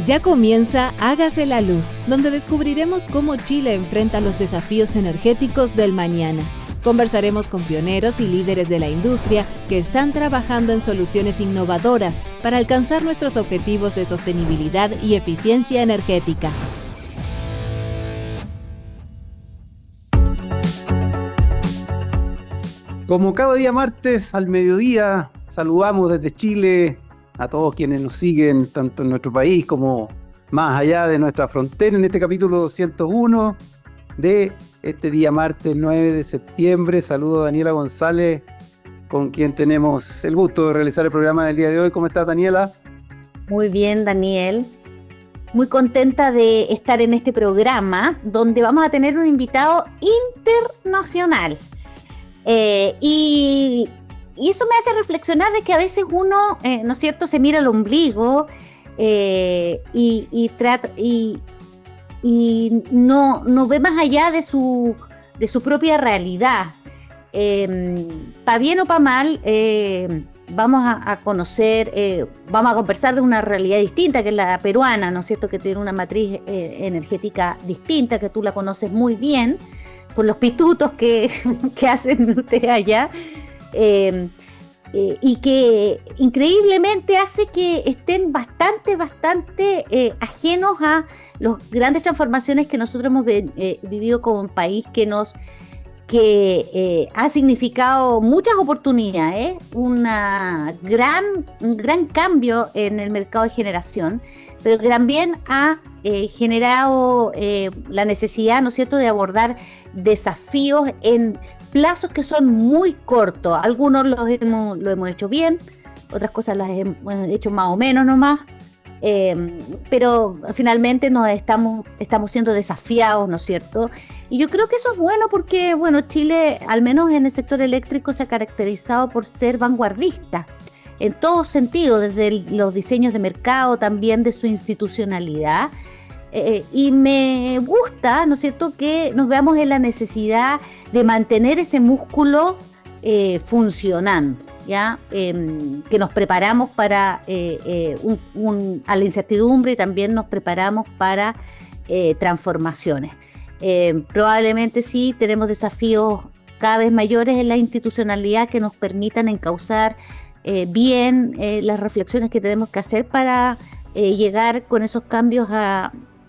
Ya comienza Hágase la Luz, donde descubriremos cómo Chile enfrenta los desafíos energéticos del mañana. Conversaremos con pioneros y líderes de la industria que están trabajando en soluciones innovadoras para alcanzar nuestros objetivos de sostenibilidad y eficiencia energética. Como cada día martes al mediodía, saludamos desde Chile a todos quienes nos siguen, tanto en nuestro país como más allá de nuestra frontera, en este capítulo 201 de este día martes 9 de septiembre. Saludo a Daniela González, con quien tenemos el gusto de realizar el programa del día de hoy. ¿Cómo estás, Daniela? Muy bien, Daniel. Muy contenta de estar en este programa, donde vamos a tener un invitado internacional. Y eso me hace reflexionar de que a veces uno, ¿no es cierto?, se mira el ombligo y no ve más allá de su propia realidad. Pa' bien o pa' mal, vamos a conocer, vamos a conversar de una realidad distinta, que es la peruana, ¿no es cierto?, que tiene una matriz energética distinta, que tú la conoces muy bien, por los pitutos que hacen ustedes allá. Y que increíblemente hace que estén bastante ajenos a las grandes transformaciones que nosotros hemos vivido como un país, que ha significado muchas oportunidades, un gran cambio en el mercado de generación, pero que también ha generado la necesidad, ¿no es cierto?, de abordar desafíos en plazos que son muy cortos. Algunos lo hemos hecho bien, otras cosas las hemos hecho más o menos nomás, pero finalmente nos estamos siendo desafiados, ¿no es cierto? Y yo creo que eso es bueno porque, bueno, Chile, al menos en el sector eléctrico, se ha caracterizado por ser vanguardista en todo sentido, desde los diseños de mercado, también de su institucionalidad. Y me gusta, ¿no es cierto?, que nos veamos en la necesidad de mantener ese músculo funcionando, ¿ya? Que nos preparamos para a la incertidumbre y también nos preparamos para transformaciones. Probablemente sí tenemos desafíos cada vez mayores en la institucionalidad que nos permitan encauzar bien las reflexiones que tenemos que hacer para llegar con esos cambios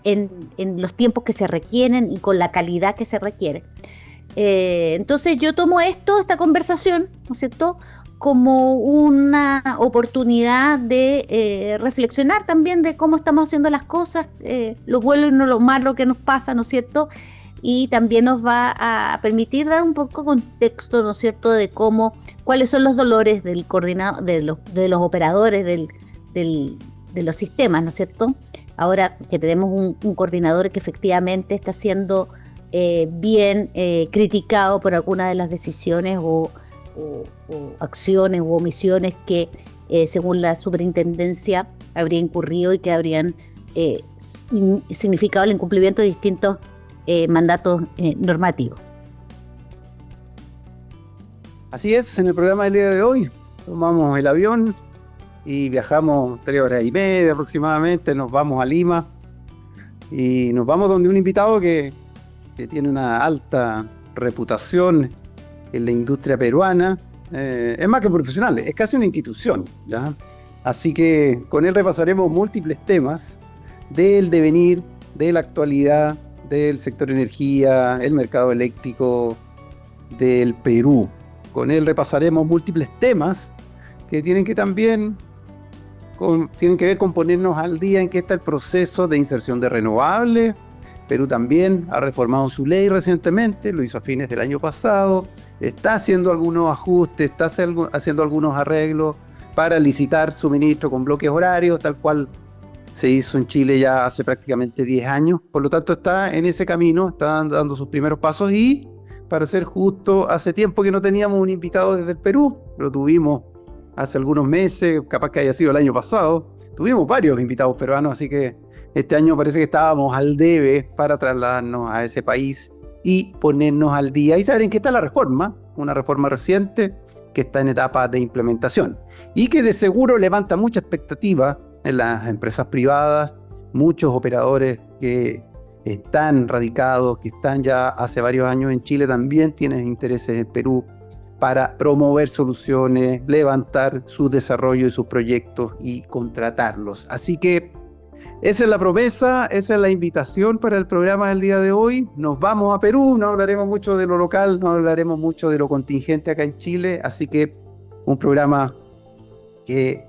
en los tiempos que se requieren y con la calidad que se requiere. Entonces yo tomo esta conversación, ¿no es cierto?, como una oportunidad de reflexionar también de cómo estamos haciendo las cosas, lo bueno y no lo malo que nos pasa, ¿no es cierto?, y también nos va a permitir dar un poco de contexto, ¿no es cierto?, de cuáles son los dolores del coordinador, de los operadores de los sistemas, ¿no es cierto? Ahora que tenemos un coordinador que efectivamente está siendo bien criticado por algunas de las decisiones o acciones u omisiones que según la superintendencia habría incurrido y que habrían significado el incumplimiento de distintos mandatos normativos. Así es, en el programa del día de hoy tomamos el avión y viajamos 3 horas y media aproximadamente, nos vamos a Lima y nos vamos donde un invitado que tiene una alta reputación en la industria peruana. Es más que profesional, es casi una institución, ¿ya? Así que con él repasaremos múltiples temas del devenir, de la actualidad, del sector energía, el mercado eléctrico del Perú. Con él repasaremos múltiples temas que tienen que ver con ponernos al día en que está el proceso de inserción de renovables. Perú también ha reformado su ley recientemente, lo hizo a fines del año pasado, está haciendo algunos ajustes, está haciendo algunos arreglos para licitar suministro con bloques horarios, tal cual se hizo en Chile ya hace prácticamente 10 años. Por lo tanto, está en ese camino, está dando sus primeros pasos y, para ser justo, hace tiempo que no teníamos un invitado desde el Perú, lo tuvimos hace algunos meses, capaz que haya sido el año pasado. Tuvimos varios invitados peruanos, así que este año parece que estábamos al debe para trasladarnos a ese país y ponernos al día y saber en qué está la reforma, una reforma reciente que está en etapa de implementación y que de seguro levanta mucha expectativa en las empresas privadas, muchos operadores que están radicados, que están ya hace varios años en Chile, también tienen intereses en Perú para promover soluciones, levantar su desarrollo y sus proyectos y contratarlos. Así que esa es la promesa, esa es la invitación para el programa del día de hoy. Nos vamos a Perú, no hablaremos mucho de lo local, no hablaremos mucho de lo contingente acá en Chile, así que un programa que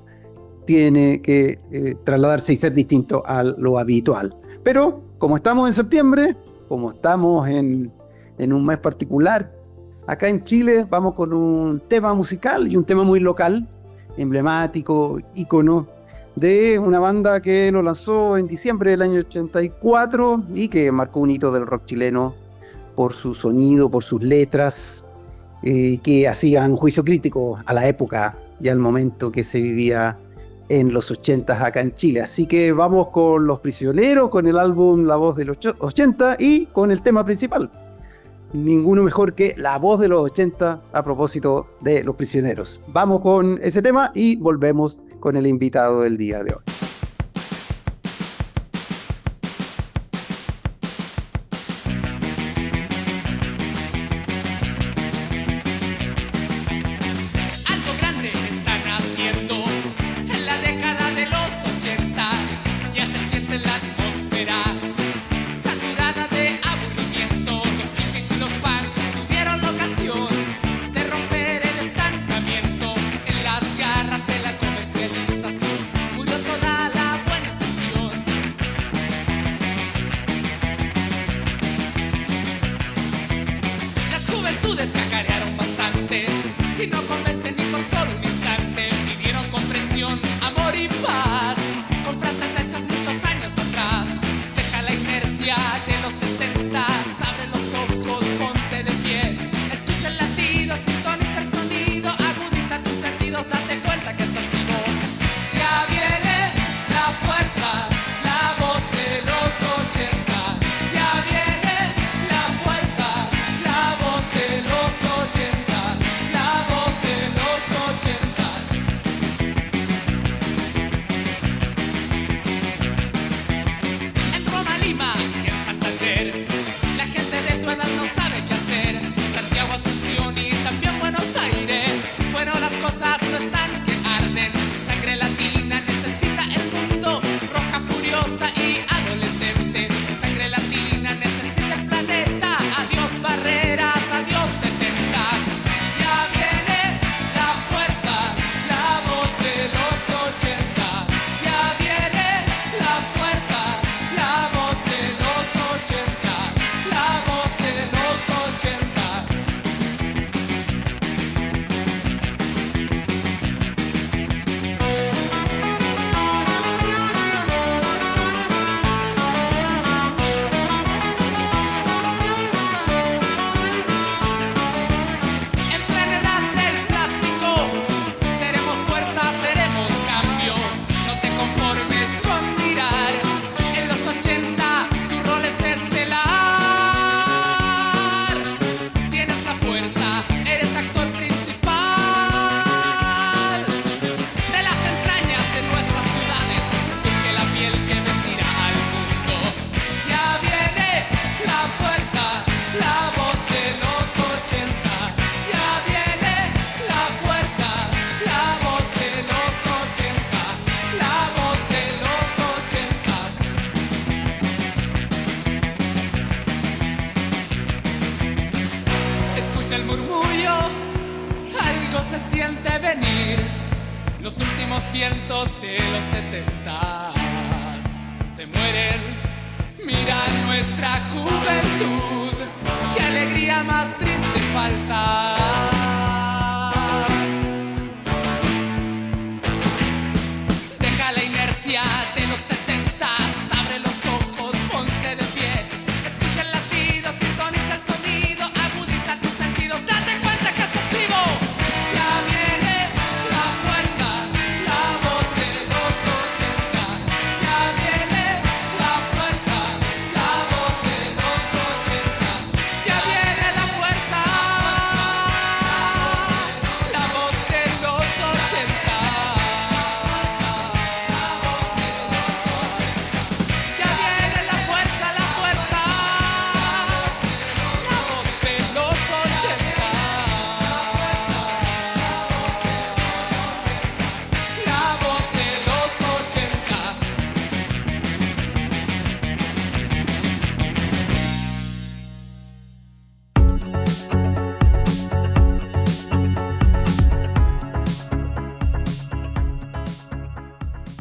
tiene que trasladarse y ser distinto a lo habitual. Pero como estamos en septiembre, como estamos en un mes particular, acá en Chile vamos con un tema musical y un tema muy local, emblemático, ícono, de una banda que lo lanzó en diciembre del año 84 y que marcó un hito del rock chileno por su sonido, por sus letras, que hacían juicio crítico a la época y al momento que se vivía en los 80 acá en Chile. Así que vamos con Los Prisioneros, con el álbum La Voz de los 80 y con el tema principal. Ninguno mejor que La Voz de los 80 a propósito de Los Prisioneros. Vamos con ese tema y volvemos con el invitado del día de hoy.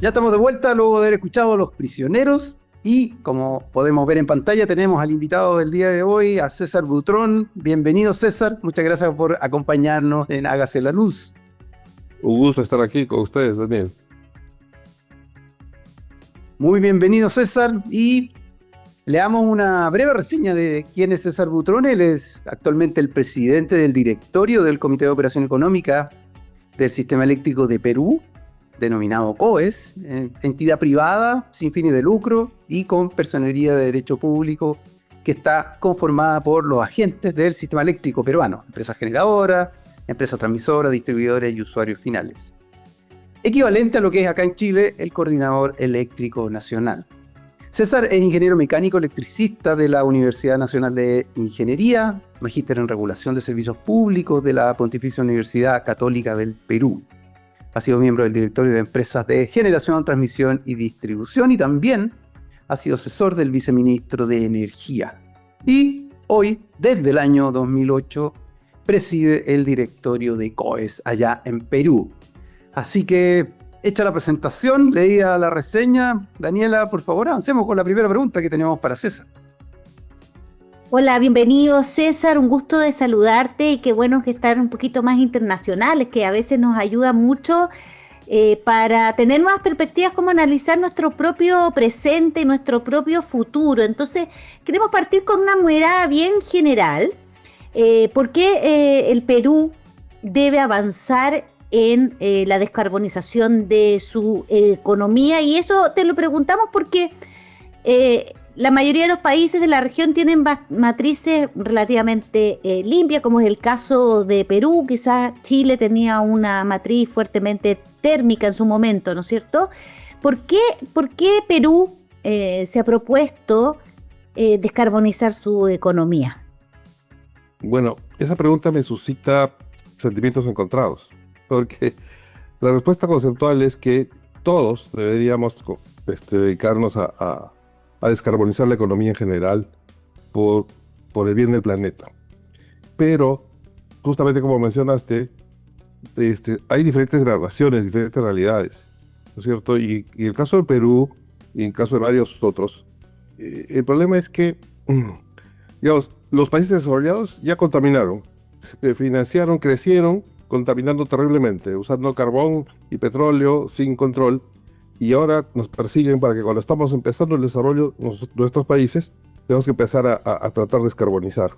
Ya estamos de vuelta luego de haber escuchado a los prisioneros y como podemos ver en pantalla tenemos al invitado del día de hoy, a César Butrón. Bienvenido César, muchas gracias por acompañarnos en Hágase la Luz. Un gusto estar aquí con ustedes también. Muy bienvenido César y le damos una breve reseña de quién es César Butrón. Él es actualmente el presidente del directorio del Comité de Operación Económica del Sistema Eléctrico de Perú, denominado COES, entidad privada sin fines de lucro y con personería de derecho público que está conformada por los agentes del sistema eléctrico peruano, empresas generadoras, empresas transmisoras, distribuidores y usuarios finales. Equivalente a lo que es acá en Chile el Coordinador Eléctrico Nacional. César es ingeniero mecánico electricista de la Universidad Nacional de Ingeniería, magíster en regulación de servicios públicos de la Pontificia Universidad Católica del Perú. Ha sido miembro del directorio de empresas de generación, transmisión y distribución y también ha sido asesor del viceministro de Energía. Y hoy, desde el año 2008, preside el directorio de COES allá en Perú. Así que, hecha la presentación, leída la reseña, Daniela, por favor, avancemos con la primera pregunta que tenemos para César. Hola, bienvenido César, un gusto de saludarte y qué bueno que estar un poquito más internacionales, que a veces nos ayuda mucho para tener nuevas perspectivas, como analizar nuestro propio presente y nuestro propio futuro. Entonces, queremos partir con una mirada bien general. ¿Por qué el Perú debe avanzar en la descarbonización de su economía? Y eso te lo preguntamos porque la mayoría de los países de la región tienen matrices relativamente limpias, como es el caso de Perú. Quizás Chile tenía una matriz fuertemente térmica en su momento, ¿no es cierto? ¿Por qué Perú se ha propuesto descarbonizar su economía? Bueno, esa pregunta me suscita sentimientos encontrados, porque la respuesta conceptual es que todos deberíamos dedicarnos a descarbonizar la economía en general por el bien del planeta. Pero, justamente como mencionaste, hay diferentes graduaciones, diferentes realidades, ¿no es cierto? Y el caso de Perú, y el caso de varios otros, el problema es que, digamos, los países desarrollados ya contaminaron, financiaron, crecieron, contaminando terriblemente, usando carbón y petróleo sin control, y ahora nos persiguen para que cuando estamos empezando el desarrollo nuestros países, tenemos que empezar a tratar de descarbonizar.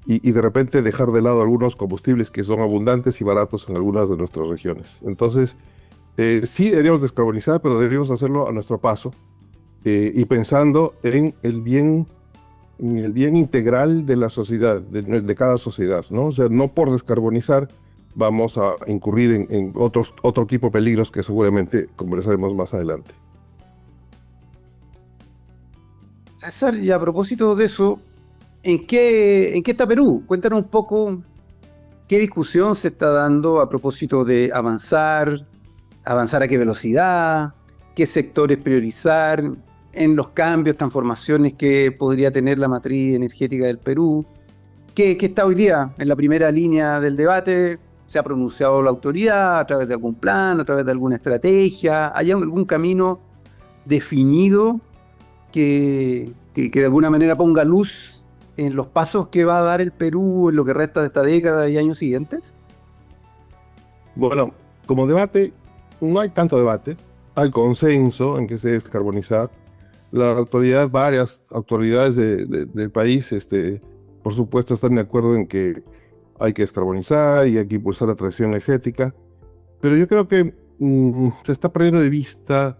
Y de repente dejar de lado algunos combustibles que son abundantes y baratos en algunas de nuestras regiones. Entonces, sí deberíamos descarbonizar, pero deberíamos hacerlo a nuestro paso y pensando en el bien integral de la sociedad, de cada sociedad, ¿no? O sea, no por descarbonizar vamos a incurrir en otro tipo de peligros que seguramente conversaremos más adelante. César, y a propósito de eso, ¿en qué está Perú? Cuéntanos un poco qué discusión se está dando a propósito de avanzar a qué velocidad, qué sectores priorizar en los cambios, transformaciones que podría tener la matriz energética del Perú. ¿Qué está hoy día en la primera línea del debate? ¿Se ha pronunciado la autoridad a través de algún plan, a través de alguna estrategia? ¿Hay algún camino definido que de alguna manera ponga luz en los pasos que va a dar el Perú en lo que resta de esta década y años siguientes? Bueno, como debate, no hay tanto debate. Hay consenso en que se debe descarbonizar. Varias autoridades del país, por supuesto, están de acuerdo en que hay que descarbonizar y hay que impulsar la transición energética. Pero yo creo que se está perdiendo de vista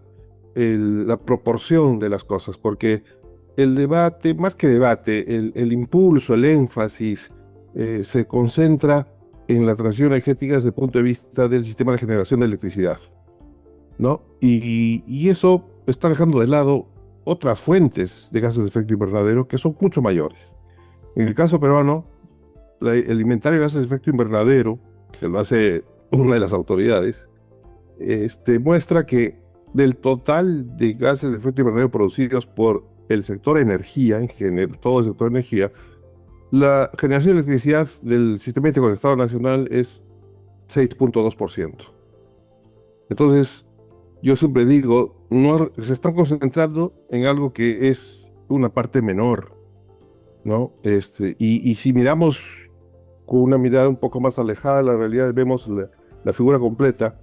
la proporción de las cosas, porque el debate, más que debate, el impulso, el énfasis, se concentra en la transición energética desde el punto de vista del sistema de generación de electricidad, ¿no? Y eso está dejando de lado otras fuentes de gases de efecto invernadero que son mucho mayores. En el caso peruano, el inventario de gases de efecto invernadero, que lo hace una de las autoridades, muestra que del total de gases de efecto invernadero producidos por el sector energía, en general, todo el sector energía, la generación de electricidad del sistema interconectado nacional es 6.2%. Entonces, yo siempre digo, no, se están concentrando en algo que es una parte menor, ¿no? Y si miramos con una mirada un poco más alejada de la realidad, vemos la figura completa.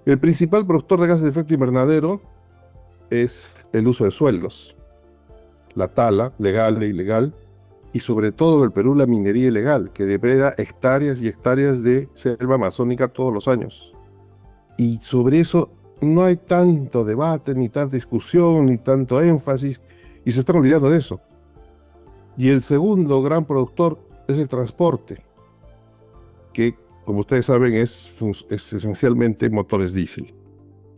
El principal productor de gases de efecto invernadero es el uso de suelos, la tala, legal e ilegal, y sobre todo en el Perú la minería ilegal, que depreda hectáreas y hectáreas de selva amazónica todos los años. Y sobre eso no hay tanto debate, ni tanta discusión, ni tanto énfasis, y se están olvidando de eso. Y el segundo gran productor es el transporte, que, como ustedes saben, es esencialmente motores diésel,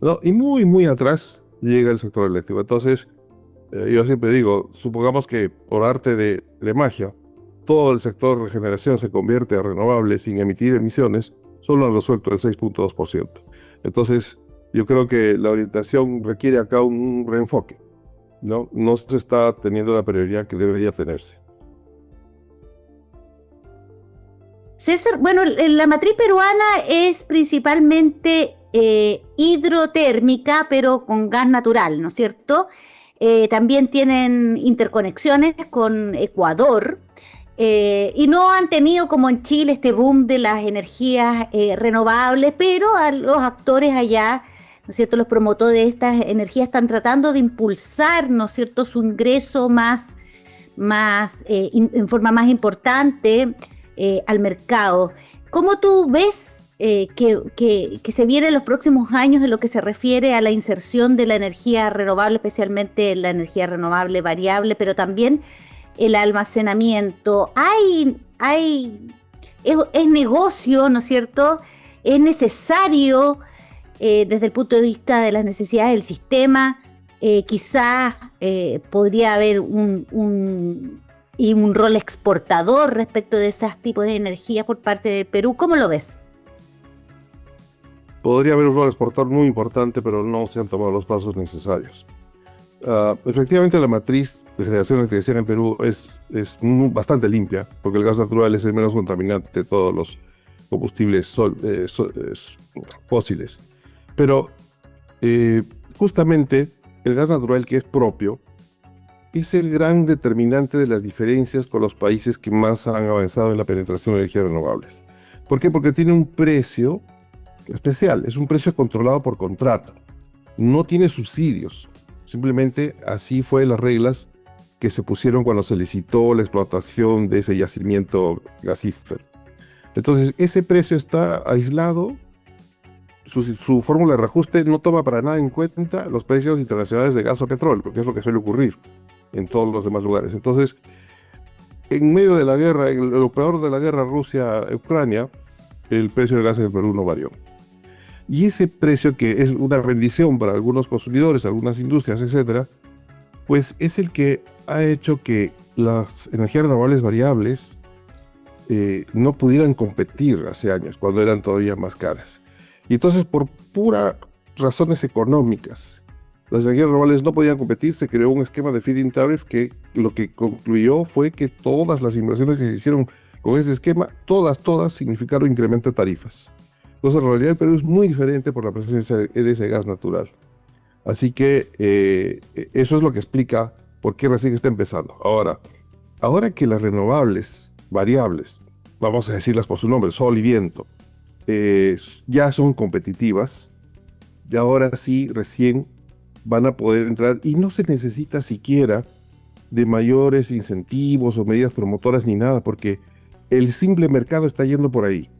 ¿no? Y muy, muy atrás llega el sector eléctrico. Entonces, yo siempre digo, supongamos que por arte de magia, todo el sector de generación se convierte a renovables sin emitir emisiones, solo han resuelto el 6.2%. Entonces, yo creo que la orientación requiere acá un reenfoque, ¿no? No se está teniendo la prioridad que debería tenerse. César, bueno, la matriz peruana es principalmente hidrotérmica, pero con gas natural, ¿no es cierto? También tienen interconexiones con Ecuador y no han tenido como en Chile este boom de las energías renovables, pero a los actores allá, ¿no es cierto?, los promotores de estas energías están tratando de impulsar, ¿no es cierto?, su ingreso en forma más importante al mercado. ¿Cómo tú ves que se viene en los próximos años en lo que se refiere a la inserción de la energía renovable, especialmente la energía renovable variable, pero también el almacenamiento? Es negocio, ¿no es cierto? Es necesario desde el punto de vista de las necesidades del sistema. Quizás podría haber un rol exportador respecto de esos tipos de energías por parte de Perú. ¿Cómo lo ves? Podría haber un rol exportador muy importante, pero no se han tomado los pasos necesarios. Efectivamente, la matriz de generación de electricidad en Perú es bastante limpia, porque el gas natural es el menos contaminante de todos los combustibles fósiles. Pero justamente el gas natural, que es propio, es el gran determinante de las diferencias con los países que más han avanzado en la penetración de energías renovables. ¿Por qué? Porque tiene un precio especial, es un precio controlado por contrato, no tiene subsidios, simplemente así fue las reglas que se pusieron cuando se licitó la explotación de ese yacimiento gasífero. Entonces ese precio está aislado, su fórmula de reajuste no toma para nada en cuenta los precios internacionales de gas o petróleo, que es lo que suele ocurrir en todos los demás lugares. Entonces, en medio de la guerra, en lo peor de la guerra Rusia-Ucrania, el precio del gas en el Perú no varió. Y ese precio, que es una rendición para algunos consumidores, algunas industrias, etcétera, pues es el que ha hecho que las energías renovables variables no pudieran competir hace años, cuando eran todavía más caras. Y entonces, por puras razones económicas, las energías renovables no podían competir. Se creó un esquema de feed-in tariff que lo que concluyó fue que todas las inversiones que se hicieron con ese esquema, todas significaron incremento de tarifas. Entonces, la realidad del Perú es muy diferente por la presencia de ese gas natural. Así que eso es lo que explica por qué recién está empezando. Ahora que las renovables variables, vamos a decirlas por su nombre, sol y viento, ya son competitivas, y ahora sí recién van a poder entrar, y no se necesita siquiera de mayores incentivos o medidas promotoras ni nada, porque el simple mercado está yendo por ahí.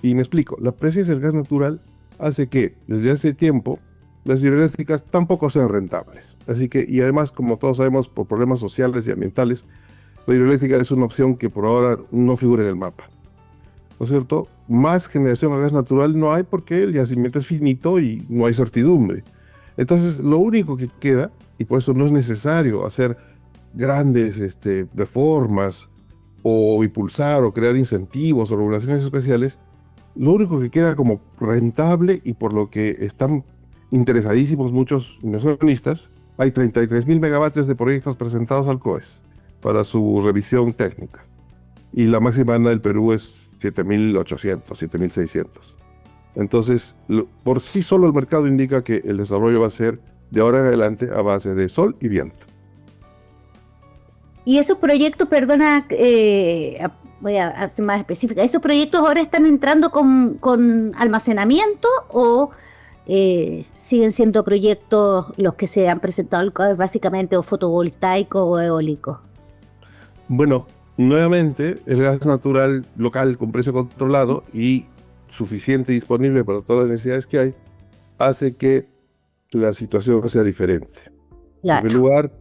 Y me explico, la presencia del gas natural hace que desde hace tiempo las hidroeléctricas tampoco sean rentables. Así que, y además, como todos sabemos, por problemas sociales y ambientales, la hidroeléctrica es una opción que por ahora no figura en el mapa, ¿no es cierto? Más generación de gas natural no hay porque el yacimiento es finito y no hay certidumbre. Entonces, lo único que queda, y por eso no es necesario hacer grandes reformas o impulsar o crear incentivos o regulaciones especiales, lo único que queda como rentable, y por lo que están interesadísimos muchos inversionistas, hay 33.000 megavatios de proyectos presentados al COES para su revisión técnica. Y la máxima banda del Perú es 7.800, 7.600. Entonces, por sí solo el mercado indica que el desarrollo va a ser de ahora en adelante a base de sol y viento. Y esos proyectos, perdona, voy a hacer más específica, ¿esos proyectos ahora están entrando con almacenamiento o siguen siendo proyectos los que se han presentado al CODES básicamente o fotovoltaicos o eólicos? Bueno, nuevamente, el gas natural local con precio controlado y suficiente y disponible para todas las necesidades que hay, hace que la situación sea diferente. Claro. En primer lugar,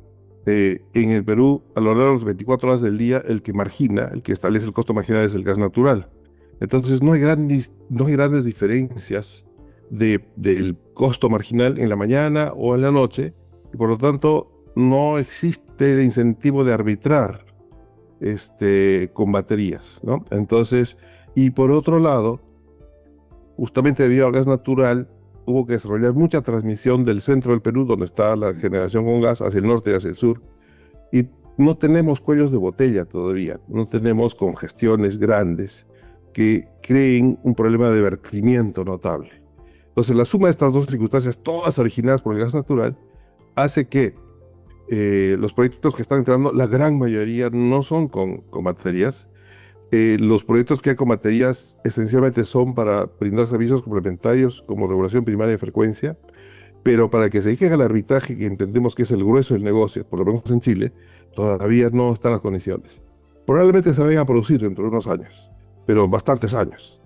en el Perú, a lo largo de las 24 horas del día, el que establece el costo marginal es el gas natural. Entonces, no hay grandes diferencias del costo marginal en la mañana o en la noche, y por lo tanto, no existe el incentivo de arbitrar con baterías, ¿no? Entonces, y por otro lado, justamente debido al gas natural, hubo que desarrollar mucha transmisión del centro del Perú, donde está la generación con gas, hacia el norte y hacia el sur. Y no tenemos cuellos de botella todavía, no tenemos congestiones grandes que creen un problema de vertimiento notable. Entonces, la suma de estas dos circunstancias, todas originadas por el gas natural, hace que los proyectos que están entrando, la gran mayoría no son con baterías. Los proyectos que hay con baterías esencialmente son para brindar servicios complementarios como regulación primaria de frecuencia, pero para que se dediquen al arbitraje, que entendemos que es el grueso del negocio, por lo menos en Chile, todavía no están las condiciones. Probablemente se vayan a producir dentro de unos años, pero bastantes años.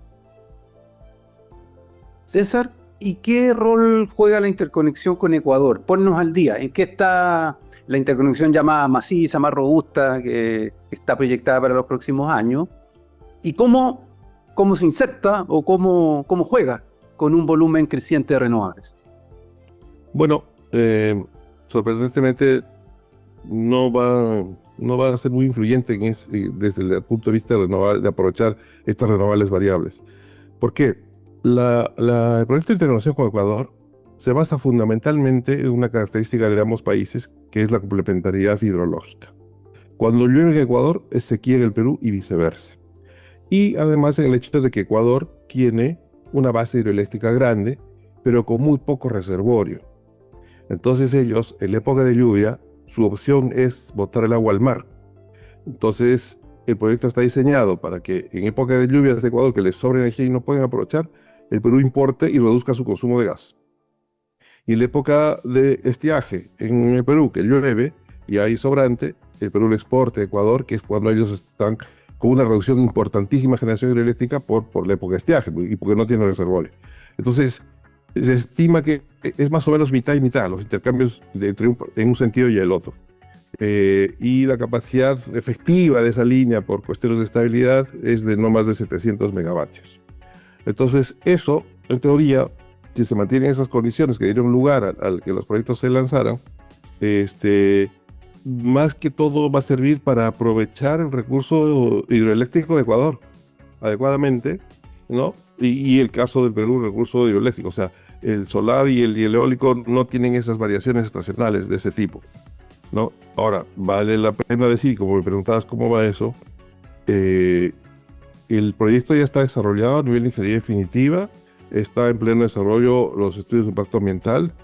César, ¿y qué rol juega la interconexión con Ecuador? Ponnos al día. ¿En qué está la interconexión ya más maciza, más robusta, que está proyectada para los próximos años? ¿Y cómo se inserta o cómo juega con un volumen creciente de renovables? Bueno, sorprendentemente no va a ser muy influyente desde el punto de vista de aprovechar estas renovables variables. ¿Por qué? El proyecto de interconexión con Ecuador se basa fundamentalmente en una característica de ambos países, que es la complementariedad hidrológica. Cuando llueve en Ecuador, es sequía en el Perú y viceversa. Y además en el hecho de que Ecuador tiene una base hidroeléctrica grande, pero con muy poco reservorio. Entonces ellos, en la época de lluvia, su opción es botar el agua al mar. Entonces el proyecto está diseñado para que en época de lluvias de Ecuador, que les sobra energía y no pueden aprovechar, el Perú importe y reduzca su consumo de gas. Y en la época de estiaje en el Perú, que llueve y hay sobrante, el Perú le exporta a Ecuador, que es cuando ellos están con una reducción importantísima de generación hidroeléctrica por la época de estiaje y porque no tiene reservorio. Entonces, se estima que es más o menos mitad y mitad los intercambios en un sentido y el otro. Y la capacidad efectiva de esa línea por cuestiones de estabilidad es de no más de 700 megavatios. Entonces, eso, en teoría, si se mantienen esas condiciones que dieron lugar al que los proyectos se lanzaran, más que todo va a servir para aprovechar el recurso hidroeléctrico de Ecuador adecuadamente, ¿no? Y el caso del Perú, el recurso hidroeléctrico, o sea, el solar y el eólico no tienen esas variaciones estacionales de ese tipo, ¿no? Ahora, vale la pena decir, como me preguntabas cómo va eso, el proyecto ya está desarrollado a nivel de ingeniería definitiva, está en pleno desarrollo los estudios de impacto ambiental,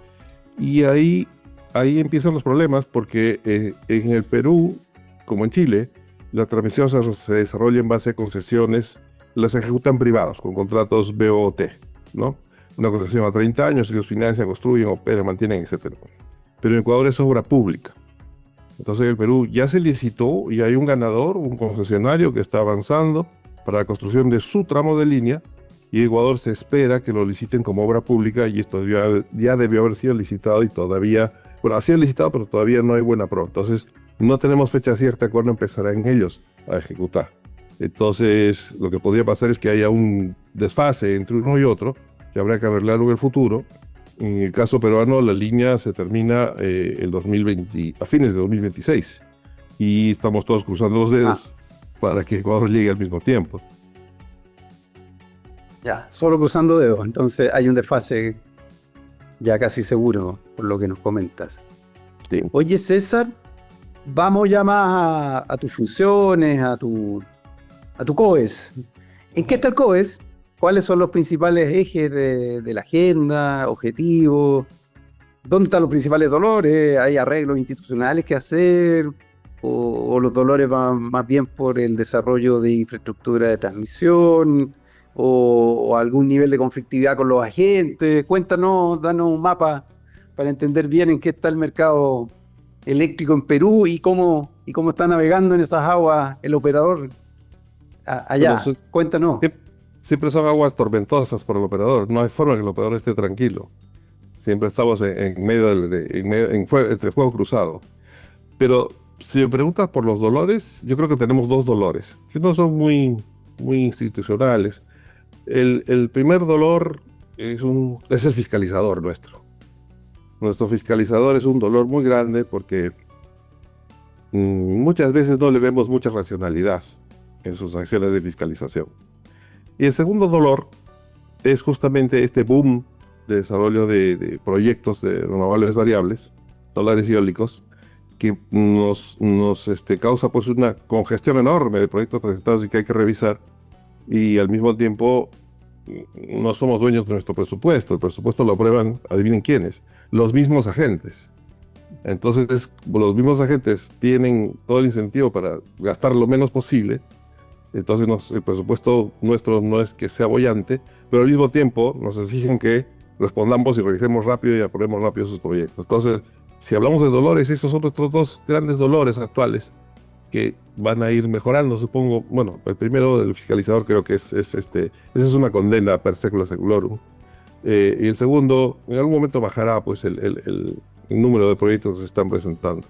y ahí empiezan los problemas porque en el Perú, como en Chile, la transmisión se desarrolla en base a concesiones, las ejecutan privados con contratos BOT, ¿no? Una concesión a 30 años, ellos financian, construyen, operan, mantienen, etc. Pero en Ecuador es obra pública. Entonces el Perú ya se licitó y hay un ganador, un concesionario que está avanzando para la construcción de su tramo de línea, y Ecuador se espera que lo liciten como obra pública, y esto ya debió haber sido licitado y todavía, bueno, ha sido licitado, pero todavía no hay buena pro. Entonces no tenemos fecha cierta cuándo empezarán ellos a ejecutar. Entonces lo que podría pasar es que haya un desfase entre uno y otro, que habrá que arreglarlo en el futuro. En el caso peruano, la línea se termina a fines de 2026, y estamos todos cruzando los dedos para que Ecuador llegue al mismo tiempo. Ya, solo cruzando dedos, entonces hay un desfase ya casi seguro, por lo que nos comentas. Sí. Oye, César, vamos ya más a tus funciones, a tu COES. ¿En qué está el COES? ¿Cuáles son los principales ejes de la agenda, objetivos? ¿Dónde están los principales dolores? ¿Hay arreglos institucionales que hacer? ¿O los dolores van más bien por el desarrollo de infraestructura de transmisión? ¿O algún nivel de conflictividad con los agentes? Cuéntanos, danos un mapa para entender bien en qué está el mercado eléctrico en Perú y cómo está navegando en esas aguas el operador allá. Bueno, Cuéntanos. siempre son aguas tormentosas para el operador. No hay forma que el operador esté tranquilo. Siempre estamos en medio entre fuego cruzado. Pero si me preguntas por los dolores, yo creo que tenemos dos dolores, que no son muy institucionales. El primer dolor es el fiscalizador nuestro. Nuestro fiscalizador es un dolor muy grande porque muchas veces no le vemos mucha racionalidad en sus acciones de fiscalización. Y el segundo dolor es justamente este boom de desarrollo de proyectos de renovables variables, solares y eólicos, que nos causa pues una congestión enorme de proyectos presentados y que hay que revisar, y al mismo tiempo no somos dueños de nuestro presupuesto. El presupuesto lo aprueban, adivinen quiénes, los mismos agentes. Entonces los mismos agentes tienen todo el incentivo para gastar lo menos posible. Entonces el presupuesto nuestro no es que sea boyante, pero al mismo tiempo nos exigen que respondamos y revisemos rápido y aprobemos rápido sus proyectos. Entonces, si hablamos de dolores, esos son nuestros dos grandes dolores actuales que van a ir mejorando, supongo. Bueno, el primero, del fiscalizador, creo que esa es una condena per secula seculorum. Y el segundo, en algún momento bajará pues el número de proyectos que se están presentando.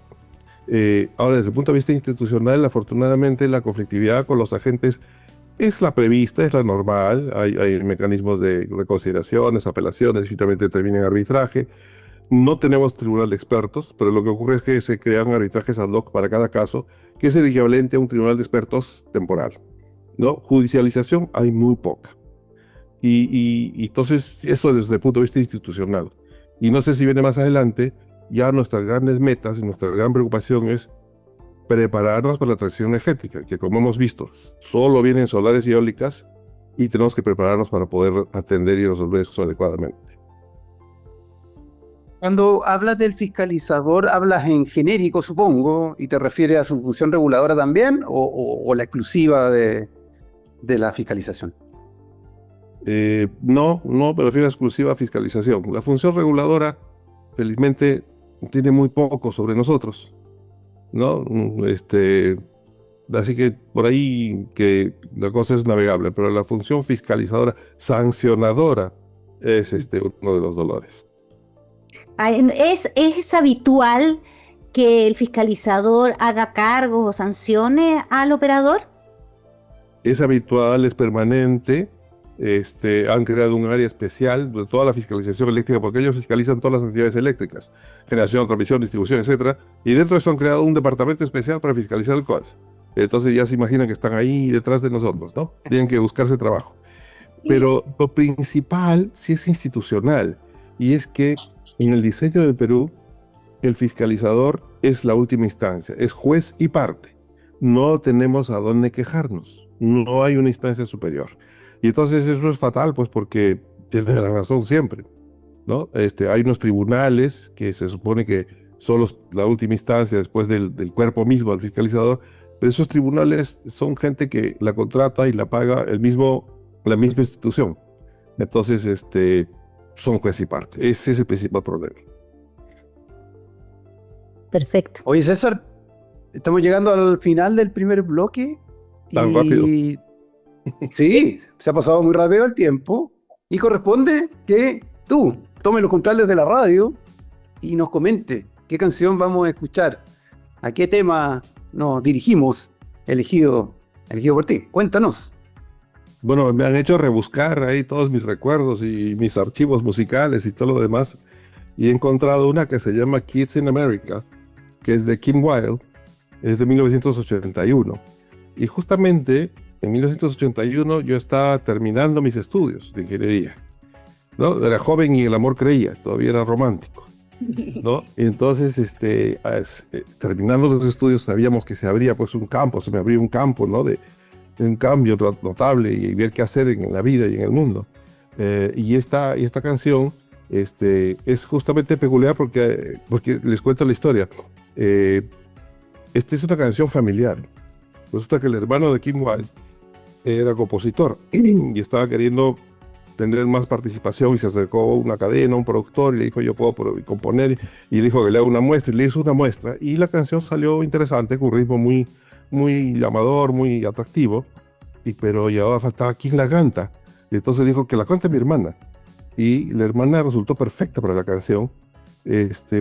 Ahora, desde el punto de vista institucional, afortunadamente la conflictividad con los agentes es la prevista, es la normal. Hay mecanismos de reconsideraciones, apelaciones, y finalmente termina en arbitraje. No tenemos tribunal de expertos, pero lo que ocurre es que se crean arbitrajes ad hoc para cada caso, que es el equivalente a un tribunal de expertos temporal, ¿no? Judicialización hay muy poca. Y entonces eso desde el punto de vista institucional. Y no sé si viene más adelante, ya nuestras grandes metas y nuestra gran preocupación es prepararnos para la transición energética, que como hemos visto, solo vienen solares y eólicas, y tenemos que prepararnos para poder atender y resolver eso adecuadamente. Cuando hablas del fiscalizador, hablas en genérico, supongo, y te refieres a su función reguladora también, o la exclusiva de la fiscalización. No, me refiero a exclusiva fiscalización. La función reguladora, felizmente, tiene muy poco sobre nosotros, ¿no? Así que por ahí que la cosa es navegable, pero la función fiscalizadora, sancionadora, es uno de los dolores. ¿Es habitual que el fiscalizador haga cargos o sanciones al operador? Es habitual, es permanente. Han creado un área especial de toda la fiscalización eléctrica, porque ellos fiscalizan todas las actividades eléctricas, generación, transmisión, distribución, etc. Y dentro de eso han creado un departamento especial para fiscalizar el COAS. Entonces ya se imaginan que están ahí detrás de nosotros, ¿no? Tienen que buscarse trabajo. Pero lo principal sí es institucional, y es que en el diseño del Perú, el fiscalizador es la última instancia, es juez y parte. No tenemos a dónde quejarnos, no hay una instancia superior. Y entonces eso es fatal, pues porque tiene la razón siempre, ¿no? Hay unos tribunales que se supone que son la última instancia después del cuerpo mismo del fiscalizador, pero esos tribunales son gente que la contrata y la paga la misma institución. Entonces, son juez y parte. Ese es el principal problema. Perfecto. Oye, César, estamos llegando al final del primer bloque. ¿Tan rápido? Sí, se ha pasado muy rápido el tiempo. Y corresponde que tú tomes los controles de la radio y nos comente qué canción vamos a escuchar, a qué tema nos dirigimos, elegido por ti. Cuéntanos. Bueno, me han hecho rebuscar ahí todos mis recuerdos y mis archivos musicales y todo lo demás, y he encontrado una que se llama Kids in America, que es de Kim Wilde, es de 1981. Y justamente en 1981 yo estaba terminando mis estudios de ingeniería, ¿no? Era joven y el amor creía, todavía era romántico, ¿no? Y entonces, terminando los estudios, sabíamos que se abría pues un campo, se me abrió un campo, ¿no? un cambio notable y ver qué hacer en la vida y en el mundo. Y esta canción es justamente peculiar porque les cuento la historia. Esta es una canción familiar. Resulta que el hermano de Kim Wilde era compositor y estaba queriendo tener más participación y se acercó a una cadena, un productor, y le dijo: yo puedo componer, y le dijo que le haga una muestra, y le hizo una muestra, y la canción salió interesante, con un ritmo muy, muy llamador, muy atractivo, pero ya faltaba quien la canta, y entonces dijo que la cante mi hermana, y la hermana resultó perfecta para la canción,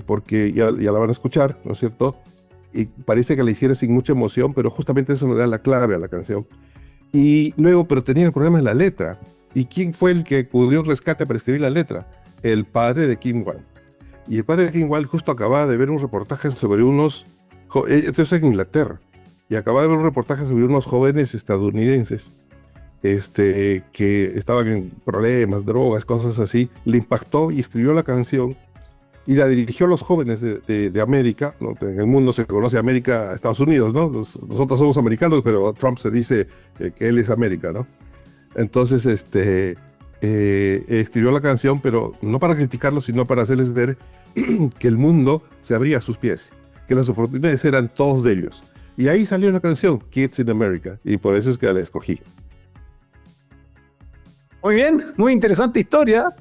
porque ya la van a escuchar, ¿no es cierto? Y parece que la hiciera sin mucha emoción, pero justamente eso le da la clave a la canción. Y luego, pero tenía el problema en la letra. ¿Y quién fue el que acudió al rescate para escribir la letra? El padre de Kim Wilde. Y el padre de Kim Wilde justo acababa de ver un reportaje sobre esto es en Inglaterra, y acababa de ver un reportaje sobre unos jóvenes estadounidenses que estaban en problemas, drogas, cosas así. Le impactó y escribió la canción y la dirigió a los jóvenes de América, ¿no? En el mundo se conoce América, Estados Unidos, ¿no? Nosotros somos americanos, pero Trump se dice que él es América, ¿no? Entonces, escribió la canción, pero no para criticarlo, sino para hacerles ver que el mundo se abría a sus pies, que las oportunidades eran todos de ellos. Y ahí salió una canción, Kids in America, y por eso es que la escogí. Muy bien, muy interesante historia.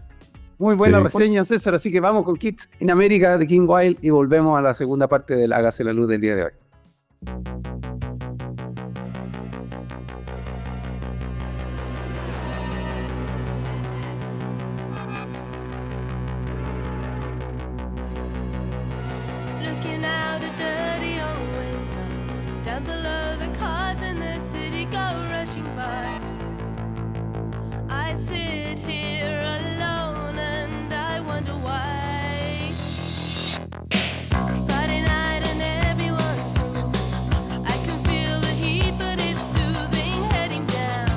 Muy buena reseña, César, así que vamos con Kids in America de Kim Wilde y volvemos a la segunda parte del Hágase la Luz del día de hoy. Looking out a dirty old window, down below the cars in the city go rushing by. I sit here alone and I wonder why. Friday night and everyone's moved. I can feel the heat, but it's soothing heading down.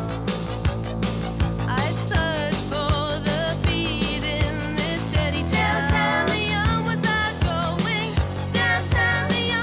I search for the beat in this dirty town. Downtown the young ones are going. Downtown the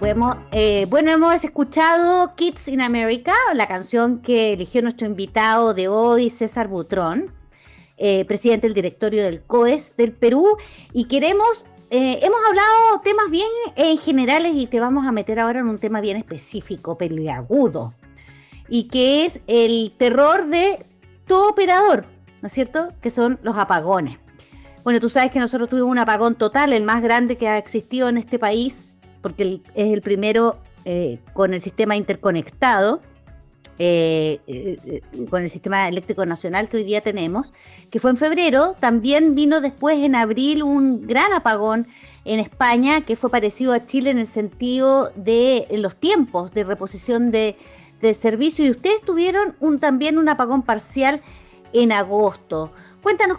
Bueno, hemos escuchado Kids in America, la canción que eligió nuestro invitado de hoy, César Butrón, presidente del directorio del COES del Perú, y hemos hablado temas bien generales y te vamos a meter ahora en un tema bien específico, peliagudo, y que es el terror de todo operador, ¿no es cierto?, que son los apagones. Bueno, tú sabes que nosotros tuvimos un apagón total, el más grande que ha existido en este país, porque es el primero con el sistema interconectado, con el sistema eléctrico nacional que hoy día tenemos, que fue en febrero. También vino después en abril un gran apagón en España, que fue parecido a Chile en el sentido de los tiempos de reposición de servicio, y ustedes tuvieron también un apagón parcial en agosto. Cuéntanos,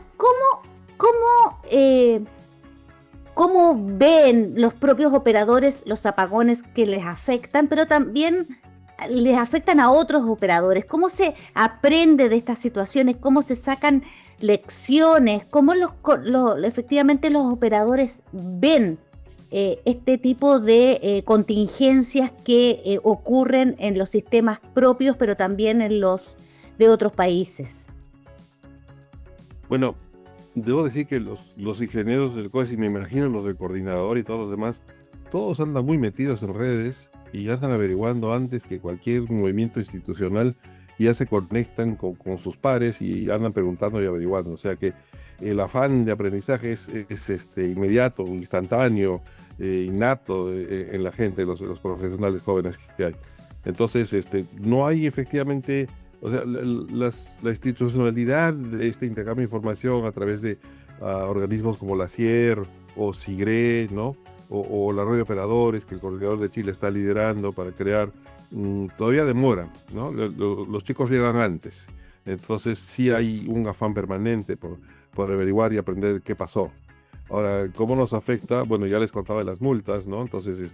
¿cómo ven los propios operadores los apagones que les afectan, pero también les afectan a otros operadores? ¿Cómo se aprende de estas situaciones? ¿Cómo se sacan lecciones? ¿Cómo efectivamente los operadores ven este tipo de contingencias que ocurren en los sistemas propios, pero también en los de otros países? Bueno, debo decir que los ingenieros del COES, y me imagino los del coordinador y todos los demás, todos andan muy metidos en redes y andan averiguando antes que cualquier movimiento institucional, ya se conectan con sus pares y andan preguntando y averiguando. O sea que el afán de aprendizaje es inmediato, instantáneo, innato en la gente, los profesionales jóvenes que hay. Entonces, no hay efectivamente... O sea, la institucionalidad de este intercambio de información a través de organismos como la CIER o SIGRE, ¿no? O la red de operadores que el coordinador de Chile está liderando para crear, todavía demora, ¿no? Los chicos llegan antes. Entonces sí hay un afán permanente por averiguar y aprender qué pasó. Ahora, ¿cómo nos afecta? Bueno, ya les contaba de las multas, ¿no? Entonces,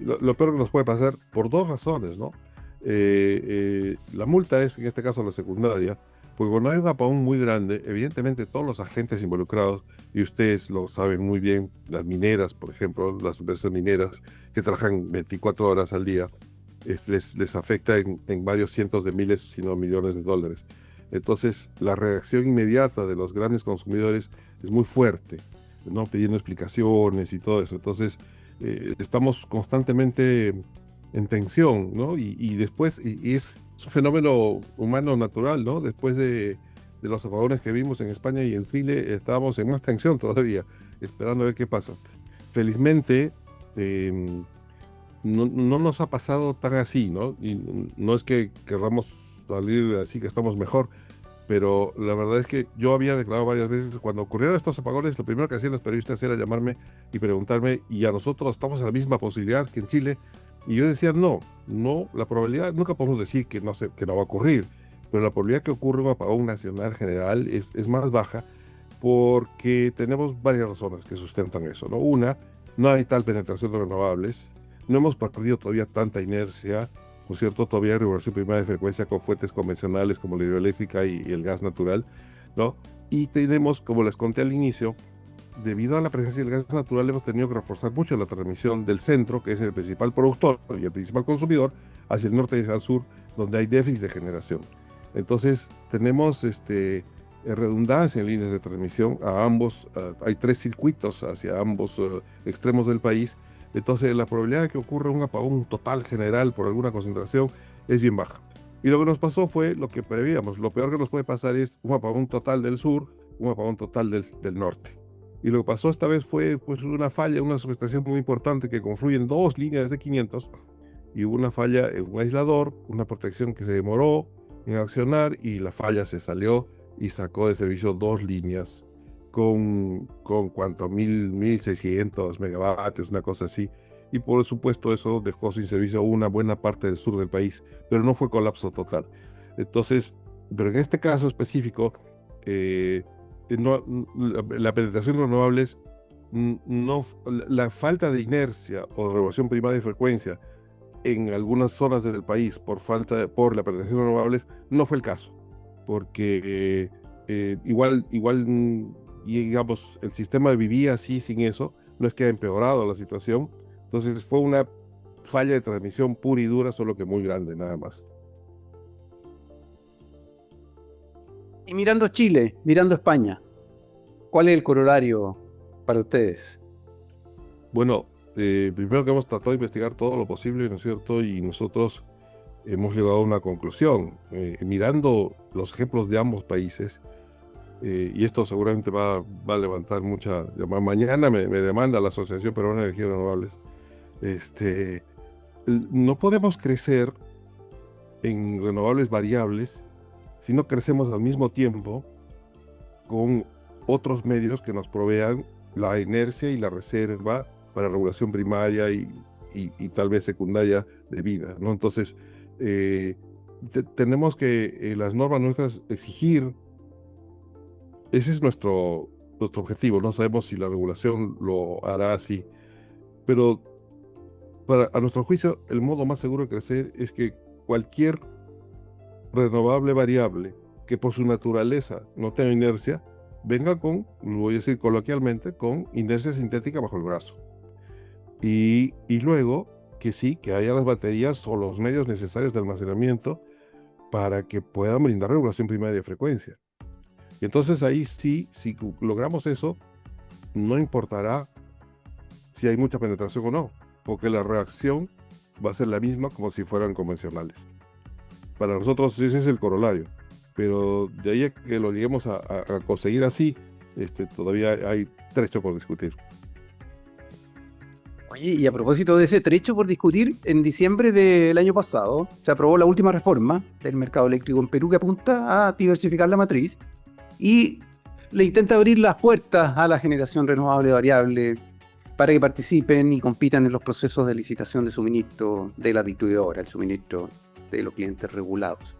lo peor que nos puede pasar por dos razones, ¿no? La multa es, en este caso, la secundaria, porque cuando hay un apagón muy grande, evidentemente todos los agentes involucrados, y ustedes lo saben muy bien, las mineras, por ejemplo, las empresas mineras que trabajan 24 horas al día, les afecta en varios cientos de miles, si no millones de dólares. Entonces, la reacción inmediata de los grandes consumidores es muy fuerte, ¿no? Pidiendo explicaciones y todo eso. Entonces, estamos constantemente en tensión, ¿no? Y después, y es un fenómeno humano natural, ¿no? Después de los apagones que vimos en España y en Chile, estábamos en más tensión todavía, esperando a ver qué pasa. Felizmente, no nos ha pasado tan así, ¿no? Y no es que queramos salir así que estamos mejor, pero la verdad es que yo había declarado varias veces, cuando ocurrieron estos apagones, lo primero que hacían los periodistas era llamarme y preguntarme, ¿y a nosotros estamos en la misma posibilidad que en Chile? Y yo decía, no, la probabilidad, nunca podemos decir que no va a ocurrir, pero la probabilidad que ocurra un apagón nacional general es más baja, porque tenemos varias razones que sustentan eso, ¿no? Una, no hay tal penetración de renovables, no hemos perdido todavía tanta inercia, ¿no es cierto? Todavía hay regulación primaria de frecuencia con fuentes convencionales como la hidroeléctrica y el gas natural, ¿no? Y tenemos, como les conté al inicio, debido a la presencia del gas natural, hemos tenido que reforzar mucho la transmisión del centro, que es el principal productor y el principal consumidor, hacia el norte y hacia el sur, donde hay déficit de generación. Entonces, tenemos redundancia en líneas de transmisión a ambos, hay 3 circuitos hacia ambos extremos del país. Entonces, la probabilidad de que ocurra un apagón total general por alguna concentración es bien baja. Y lo que nos pasó fue lo que prevíamos. Lo peor que nos puede pasar es un apagón total del sur, un apagón total del norte. Y lo que pasó esta vez fue pues, una falla, una subestación muy importante que confluyen 2 líneas de 500, y hubo una falla en un aislador, una protección que se demoró en accionar, y la falla se salió y sacó de servicio 2 líneas con cuánto, 1600 megavatios, una cosa así. Y por supuesto eso dejó sin servicio una buena parte del sur del país, pero no fue colapso total. Entonces, pero en este caso específico, la penetración de renovables, la falta de inercia o de regulación primaria de frecuencia en algunas zonas del país por la penetración de renovables no fue el caso, porque igual digamos, el sistema vivía así sin eso, no es que ha empeorado la situación. Entonces fue una falla de transmisión pura y dura, solo que muy grande, nada más. Y mirando Chile, mirando España, ¿cuál es el corolario para ustedes? Bueno, primero que hemos tratado de investigar todo lo posible, ¿no es cierto? Y nosotros hemos llegado a una conclusión. Mirando los ejemplos de ambos países, y esto seguramente va a levantar mucha... Mañana me demanda la Asociación Peruana de Energías Renovables. No podemos crecer en renovables variables si no crecemos al mismo tiempo con otros medios que nos provean la inercia y la reserva para regulación primaria y tal vez secundaria de vida, ¿no? Entonces, tenemos que las normas nuestras exigir, ese es nuestro objetivo. No sabemos si la regulación lo hará así, pero a nuestro juicio, el modo más seguro de crecer es que cualquier renovable variable que por su naturaleza no tenga inercia, venga con, lo voy a decir coloquialmente, con inercia sintética bajo el brazo. Y luego que sí, que haya las baterías o los medios necesarios de almacenamiento para que puedan brindar regulación primaria de frecuencia. Y entonces ahí sí, si logramos eso, no importará si hay mucha penetración o no, porque la reacción va a ser la misma como si fueran convencionales. Para nosotros ese es el corolario, pero de ahí a que lo lleguemos a conseguir así, todavía hay trecho por discutir. Oye, y a propósito de ese trecho por discutir, en diciembre del año pasado se aprobó la última reforma del mercado eléctrico en Perú que apunta a diversificar la matriz y le intenta abrir las puertas a la generación renovable variable para que participen y compitan en los procesos de licitación de suministro de la distribuidora, el suministro de los clientes regulados.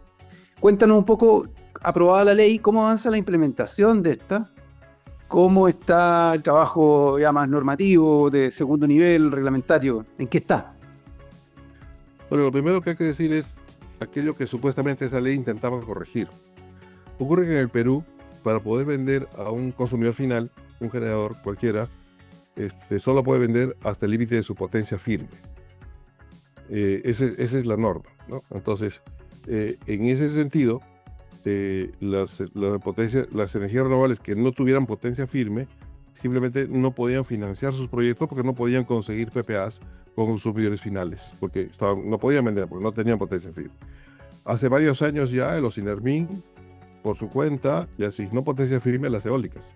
Cuéntanos un poco, aprobada la ley, cómo avanza la implementación de esta, cómo está el trabajo ya más normativo de segundo nivel reglamentario, ¿en qué está? Bueno, lo primero que hay que decir es aquello que supuestamente esa ley intentaba corregir. Ocurre que en el Perú, para poder vender a un consumidor final, un generador cualquiera, solo puede vender hasta el límite de su potencia firme. Esa es la norma, ¿no? Entonces, en ese sentido, las energías renovables que no tuvieran potencia firme simplemente no podían financiar sus proyectos porque no podían conseguir PPAs con consumidores finales, porque no podían vender, porque no tenían potencia firme. Hace varios años ya, los Inermin, por su cuenta, ya asignó potencia firme a las eólicas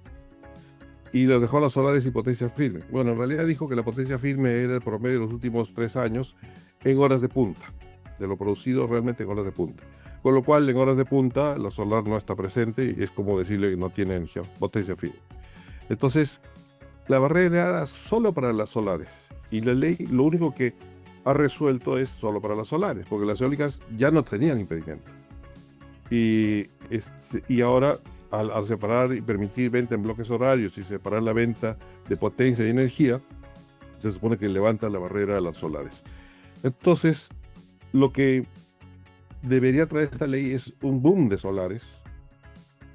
y los dejó a las solares sin potencia firme. Bueno, en realidad dijo que la potencia firme era el promedio de los últimos 3 años en horas de punta, de lo producido realmente en horas de punta. Con lo cual, en horas de punta, la solar no está presente y es como decirle que no tiene energía, potencia firme. Entonces, la barrera era solo para las solares y la ley lo único que ha resuelto es solo para las solares, porque las eólicas ya no tenían impedimento. Y ahora, al separar y permitir venta en bloques horarios y separar la venta de potencia y energía, se supone que levanta la barrera a las solares. Entonces, lo que debería traer esta ley es un boom de solares,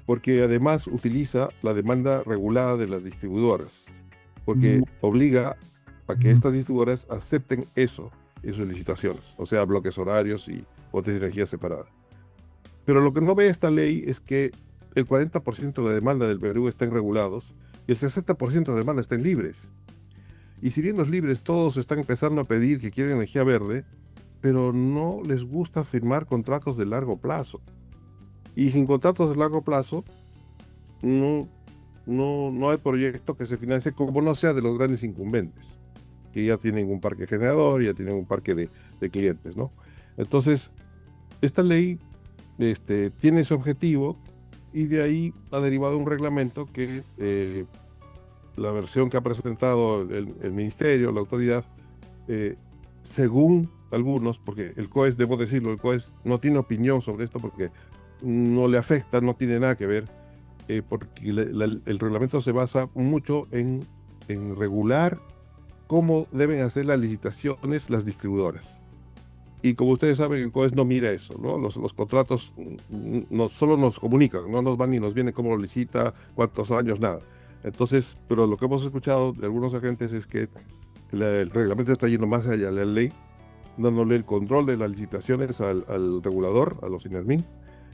porque además utiliza la demanda regulada de las distribuidoras, porque obliga a que estas distribuidoras acepten eso en sus licitaciones, o sea, bloques horarios y potencia de energía separada. Pero lo que no ve esta ley es que el 40% de la demanda del Perú está en regulados y el 60% de la demanda está en libres. Y si bien los libres todos están empezando a pedir que quieren energía verde, pero no les gusta firmar contratos de largo plazo. Y sin contratos de largo plazo, no hay proyecto que se financie como no sea de los grandes incumbentes, que ya tienen un parque generador, ya tienen un parque de clientes, ¿no? Entonces, esta ley tiene ese objetivo y de ahí ha derivado un reglamento que la versión que ha presentado el ministerio, la autoridad, según algunos, porque el COES, debo decirlo, el COES no tiene opinión sobre esto porque no le afecta, no tiene nada que ver, porque el reglamento se basa mucho en regular cómo deben hacer las licitaciones las distribuidoras. Y como ustedes saben, el COES no mira eso, ¿no? Los contratos solo nos comunican, no nos van y nos vienen cómo lo licita, cuántos años, nada. Entonces, pero lo que hemos escuchado de algunos agentes es que el reglamento está yendo más allá de la ley dándole el control de las licitaciones al regulador, a los INERMIN,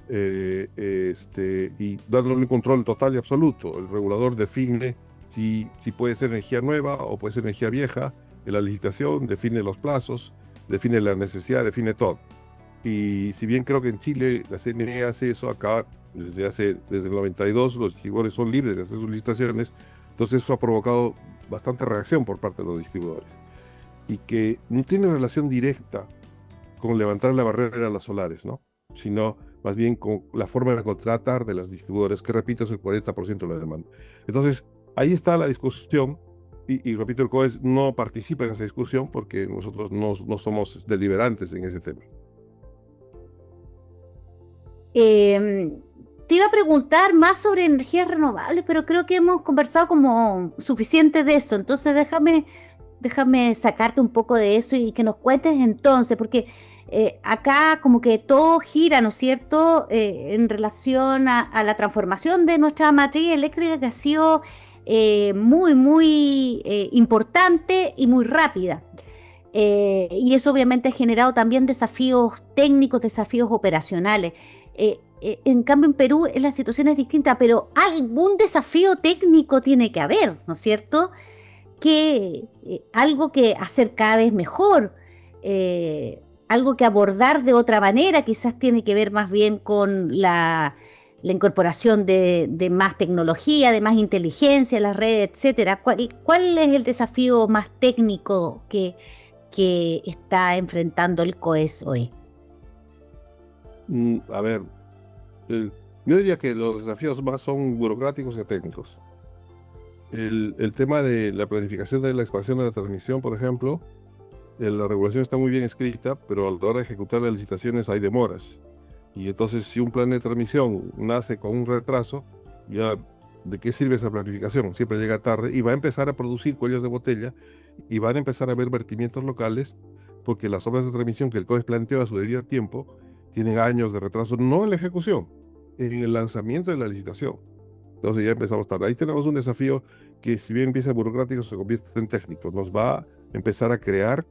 y dándole el control total y absoluto. El regulador define si puede ser energía nueva o puede ser energía vieja, en la licitación define los plazos, define la necesidad, define todo. Y si bien creo que en Chile la CNE hace eso acá, desde el 92 los distribuidores son libres de hacer sus licitaciones, entonces eso ha provocado bastante reacción por parte de los distribuidores. Y que no tiene relación directa con levantar la barrera a las solares, ¿no? Sino más bien con la forma de contratar de las distribuidoras, que repito es el 40% de la demanda. Entonces, ahí está la discusión, y repito, el COES no participa en esa discusión porque nosotros no somos deliberantes en ese tema. Te iba a preguntar más sobre energías renovables, pero creo que hemos conversado como suficiente de eso, entonces déjame sacarte un poco de eso y que nos cuentes entonces, porque acá como que todo gira, ¿no es cierto?, en relación a la transformación de nuestra matriz eléctrica, que ha sido muy importante y muy rápida. Y eso obviamente ha generado también desafíos técnicos, desafíos operacionales. En cambio en Perú la situación es distinta, pero algún desafío técnico tiene que haber, ¿no es cierto?, que algo que hacer cada vez mejor, algo que abordar de otra manera, quizás tiene que ver más bien con la incorporación de más tecnología, de más inteligencia, las redes, etcétera. ¿Cuál es el desafío más técnico que está enfrentando el COES hoy? A ver, yo diría que los desafíos más son burocráticos y técnicos. El tema de la planificación de la expansión de la transmisión, por ejemplo, la regulación está muy bien escrita, pero a la hora de ejecutar las licitaciones hay demoras. Y entonces, si un plan de transmisión nace con un retraso, ya ¿de qué sirve esa planificación? Siempre llega tarde y va a empezar a producir cuellos de botella y van a empezar a haber vertimientos locales, porque las obras de transmisión que el COES planteó a su debido tiempo tienen años de retraso, no en la ejecución, en el lanzamiento de la licitación. Entonces ya empezamos tarde. Ahí tenemos un desafío que, si bien empieza burocrático, se convierte en técnico. Nos va a empezar a crear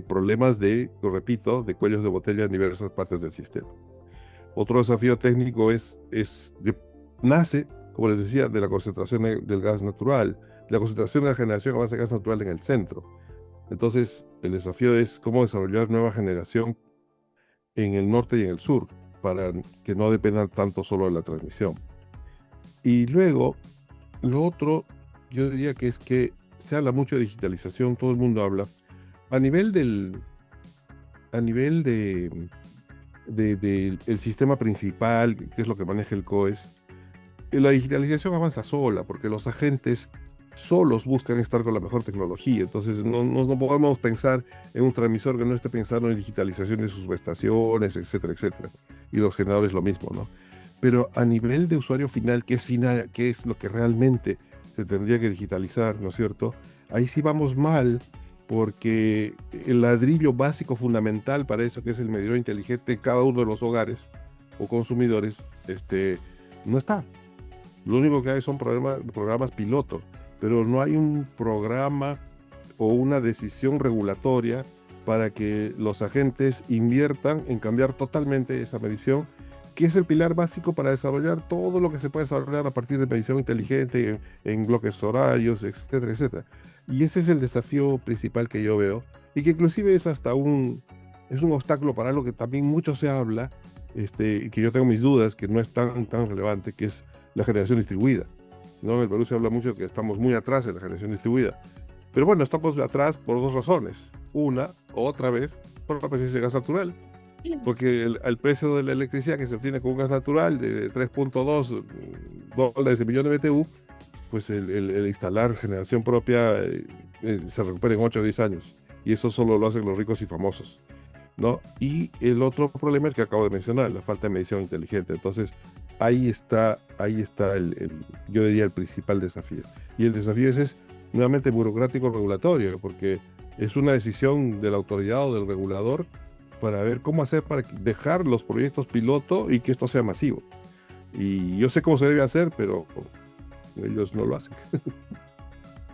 problemas lo repito, de cuellos de botella en diversas partes del sistema. Otro desafío técnico nace, como les decía, de la concentración del gas natural, de la concentración de la generación a base de gas natural en el centro. Entonces, el desafío es cómo desarrollar nueva generación en el norte y en el sur, para que no dependan tanto solo de la transmisión. Y luego, lo otro, yo diría que es que se habla mucho de digitalización, todo el mundo habla. A nivel del sistema principal, que es lo que maneja el COES, la digitalización avanza sola, porque los agentes solos buscan estar con la mejor tecnología. Entonces no podemos pensar en un transmisor que no esté pensando en digitalización de sus subestaciones, etcétera, etcétera. Y los generadores lo mismo, ¿no? Pero a nivel de usuario final, que es lo que realmente se tendría que digitalizar, ¿no es cierto? Ahí sí vamos mal, porque el ladrillo básico fundamental para eso, que es el medidor inteligente en cada uno de los hogares o consumidores, no está. Lo único que hay son programas piloto, pero no hay un programa o una decisión regulatoria para que los agentes inviertan en cambiar totalmente esa medición, que es el pilar básico para desarrollar todo lo que se puede desarrollar a partir de medición inteligente en bloques horarios, etcétera, etcétera. Y ese es el desafío principal que yo veo, y que inclusive es un obstáculo para algo que también mucho se habla, y que yo tengo mis dudas, que no es tan relevante, que es la generación distribuida. ¿No? En el Perú se habla mucho que estamos muy atrás en la generación distribuida. Pero bueno, estamos atrás por dos razones. Una, otra vez, por la presencia de gas natural. Porque el precio de la electricidad que se obtiene con un gas natural de $3.2 el millón de BTU, pues el instalar generación propia se recupera en 8 o 10 años. Y eso solo lo hacen los ricos y famosos, ¿no? Y el otro problema es que acabo de mencionar, la falta de medición inteligente. Entonces, ahí está yo diría el principal desafío. Y el desafío es nuevamente burocrático regulatorio, porque es una decisión de la autoridad o del regulador para ver cómo hacer para dejar los proyectos piloto y que esto sea masivo. Y yo sé cómo se debe hacer, pero ellos no lo hacen.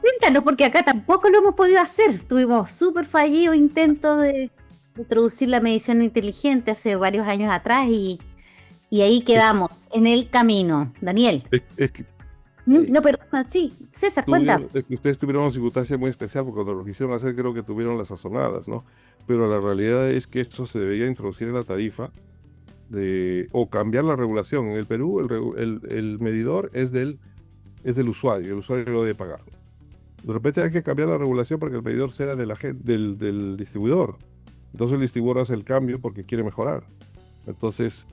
Cuéntanos, porque acá tampoco lo hemos podido hacer. Tuvimos súper fallido intento de introducir la medición inteligente hace varios años atrás y ahí quedamos, en el camino. Daniel. Es que No, pero sí, César, cuenta. es que ustedes tuvieron una circunstancia muy especial, porque cuando lo quisieron hacer creo que tuvieron las sazonadas, ¿no? Pero la realidad es que esto se debería introducir en la tarifa o cambiar la regulación. En el Perú el medidor es del usuario, el usuario lo debe pagar. De repente hay que cambiar la regulación para que el medidor sea del distribuidor. Entonces el distribuidor hace el cambio porque quiere mejorar. Entonces,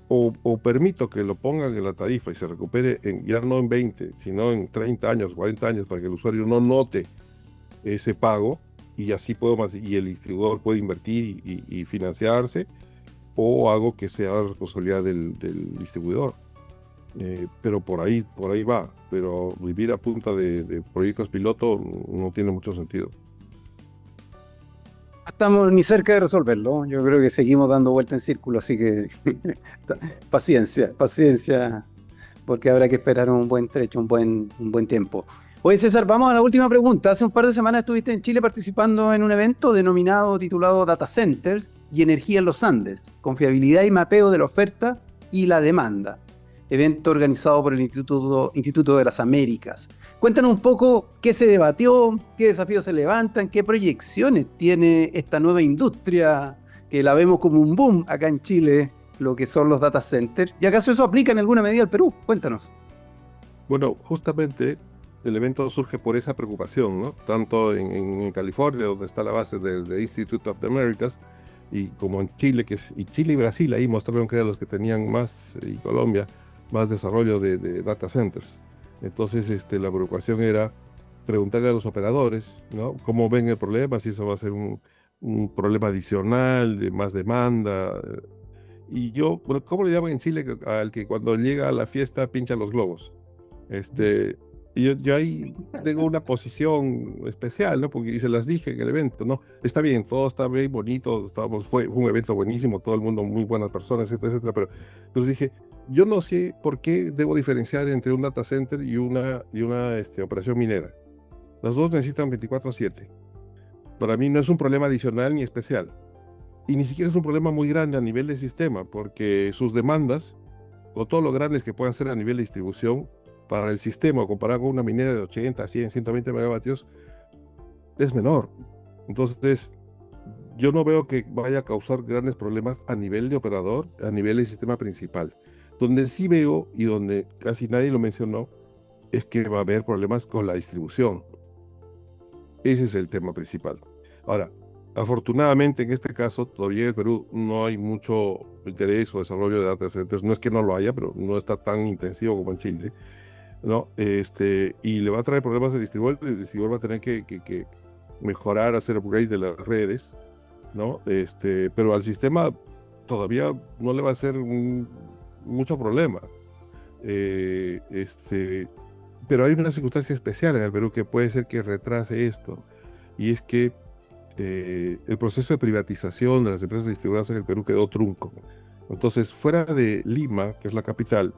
o permito que lo pongan en la tarifa y se recupere ya no en 20, sino en 30 años, 40 años, para que el usuario no note ese pago y así y el distribuidor puede invertir y financiarse, o hago que sea responsabilidad del distribuidor. Pero por ahí va. Pero vivir a punta de proyectos piloto no tiene mucho sentido. No estamos ni cerca de resolverlo. Yo creo que seguimos dando vuelta en círculo, así que paciencia, porque habrá que esperar un buen trecho, un buen tiempo. Oye, César, vamos a la última pregunta. Hace un par de semanas estuviste en Chile participando en un evento titulado Data Centers y Energía en los Andes, confiabilidad y mapeo de la oferta y la demanda. Evento organizado por el Instituto de las Américas. Cuéntanos un poco qué se debatió, qué desafíos se levantan, qué proyecciones tiene esta nueva industria que la vemos como un boom acá en Chile, lo que son los data centers. ¿Y acaso eso aplica en alguna medida al Perú? Cuéntanos. Bueno, justamente el evento surge por esa preocupación, ¿no? Tanto en California, donde está la base del Institute of the Americas, y como en Chile, y Chile y Brasil ahí mostraron que eran los que tenían más, y Colombia, más desarrollo de data centers. Entonces la preocupación era preguntarle a los operadores, ¿no? Cómo ven el problema, si eso va a ser un problema adicional, de más demanda. Y bueno, ¿cómo le llaman en Chile al que cuando llega a la fiesta pincha los globos? Y yo ahí tengo una posición especial, ¿no? Porque se las dije en el evento, ¿no? Está bien, todo está bien bonito, fue un evento buenísimo, todo el mundo muy buenas personas, etcétera, etcétera, pero les dije, yo no sé por qué debo diferenciar entre un data center y una operación minera. Las dos necesitan 24/7. Para mí no es un problema adicional ni especial. Y ni siquiera es un problema muy grande a nivel de sistema, porque sus demandas, con todo lo grandes que puedan ser a nivel de distribución, para el sistema, comparado con una minera de 80, 100, 120 megavatios, es menor. Entonces, yo no veo que vaya a causar grandes problemas a nivel de operador, a nivel del sistema principal. Donde sí veo, y donde casi nadie lo mencionó, es que va a haber problemas con la distribución. Ese es el tema principal. Ahora, afortunadamente en este caso, todavía en el Perú no hay mucho interés o desarrollo de data centers. No es que no lo haya, pero no está tan intensivo como en Chile, ¿no? Y le va a traer problemas al distribuidor. El distribuidor va a tener que mejorar, hacer upgrade de las redes, ¿no? Pero al sistema todavía no le va a hacer mucho problema. Pero hay una circunstancia especial en el Perú que puede ser que retrase esto, y es que el proceso de privatización de las empresas distribuidoras en el Perú quedó trunco. Entonces, fuera de Lima, que es la capital,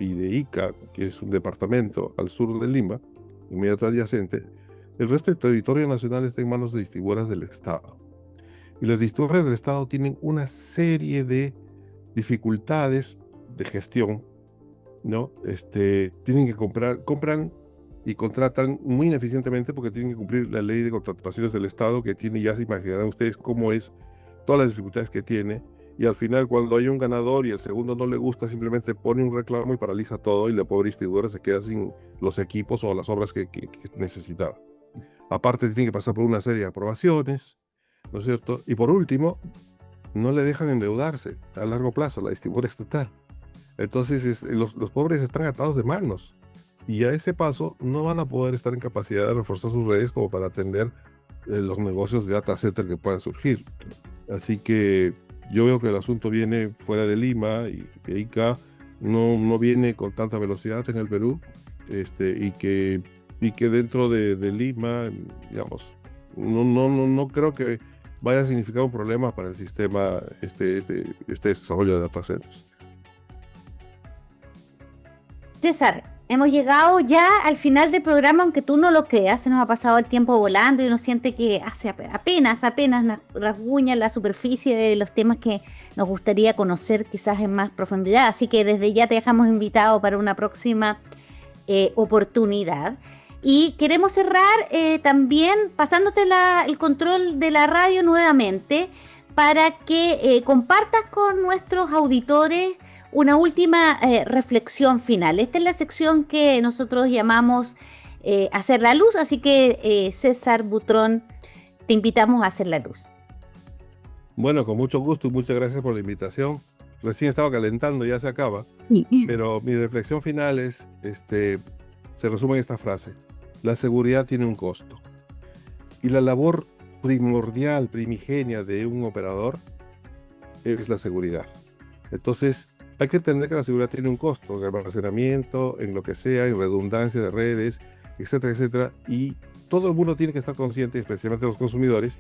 y de Ica, que es un departamento al sur de Lima, inmediato adyacente, el resto del territorio nacional está en manos de distribuidoras del Estado. Y las distribuidoras del Estado tienen una serie de dificultades de gestión, ¿no? Tienen que compran y contratan muy ineficientemente porque tienen que cumplir la ley de contrataciones del Estado, que tiene, ya se imaginarán ustedes cómo es, todas las dificultades que tiene, y al final cuando hay un ganador y el segundo no le gusta, simplemente pone un reclamo y paraliza todo, y la pobre distribuidora se queda sin los equipos o las obras que necesitaba. Aparte tiene que pasar por una serie de aprobaciones, ¿no es cierto? Y por último, no le dejan endeudarse a largo plazo la distribuidora estatal. Entonces los pobres están atados de manos, y a ese paso no van a poder estar en capacidad de reforzar sus redes como para atender los negocios de data center que puedan surgir. Así que yo veo que el asunto viene fuera de Lima, y que ICA no viene con tanta velocidad en el Perú, y que dentro de Lima, digamos, no creo que vaya a significar un problema para el sistema, este desarrollo de data centers. César, Hemos llegado ya al final del programa, aunque tú no lo creas, se nos ha pasado el tiempo volando y uno siente que hace apenas nos rasguña la superficie de los temas que nos gustaría conocer quizás en más profundidad. Así que desde ya te dejamos invitado para una próxima oportunidad. Y queremos cerrar también pasándote el control de la radio nuevamente para que compartas con nuestros auditores una última reflexión final. Esta es la sección que nosotros llamamos Hacer la Luz, así que César Butrón, te invitamos a hacer la luz. Bueno, con mucho gusto y muchas gracias por la invitación. Recién estaba calentando, ya se acaba, pero mi reflexión final es, se resume en esta frase: la seguridad tiene un costo. Y la labor primordial, primigenia de un operador es la seguridad. Entonces, hay que entender que la seguridad tiene un costo, en almacenamiento, en lo que sea, en redundancia de redes, etcétera, etcétera. Y todo el mundo tiene que estar consciente, especialmente los consumidores,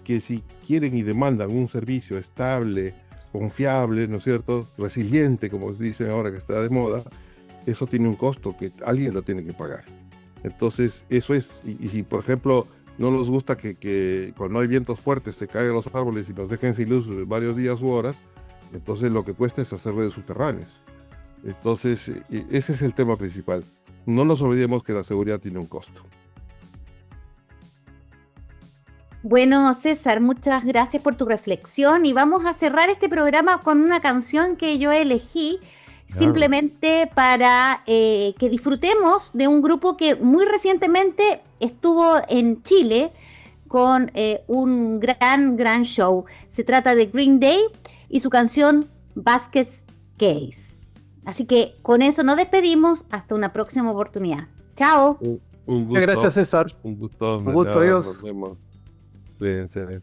que si quieren y demandan un servicio estable, confiable, ¿no es cierto?, resiliente, como dicen ahora que está de moda, eso tiene un costo que alguien lo tiene que pagar. Entonces, eso es. Y si, por ejemplo, no nos gusta que cuando hay vientos fuertes se caigan los árboles y nos dejen sin luz varios días u horas, entonces lo que cuesta es hacer redes subterráneas. Entonces, ese es el tema principal. No nos olvidemos que la seguridad tiene un costo. Bueno, César, muchas gracias por tu reflexión y vamos a cerrar este programa con una canción que yo elegí simplemente para que disfrutemos de un grupo que muy recientemente estuvo en Chile con un gran show. Se trata de Green Day y su canción Basket Case. Así que con eso nos despedimos hasta una próxima oportunidad. Chao. Un gusto. Muchas gracias, César. Un gusto. Un gusto, adiós. Nos vemos. Cuídense.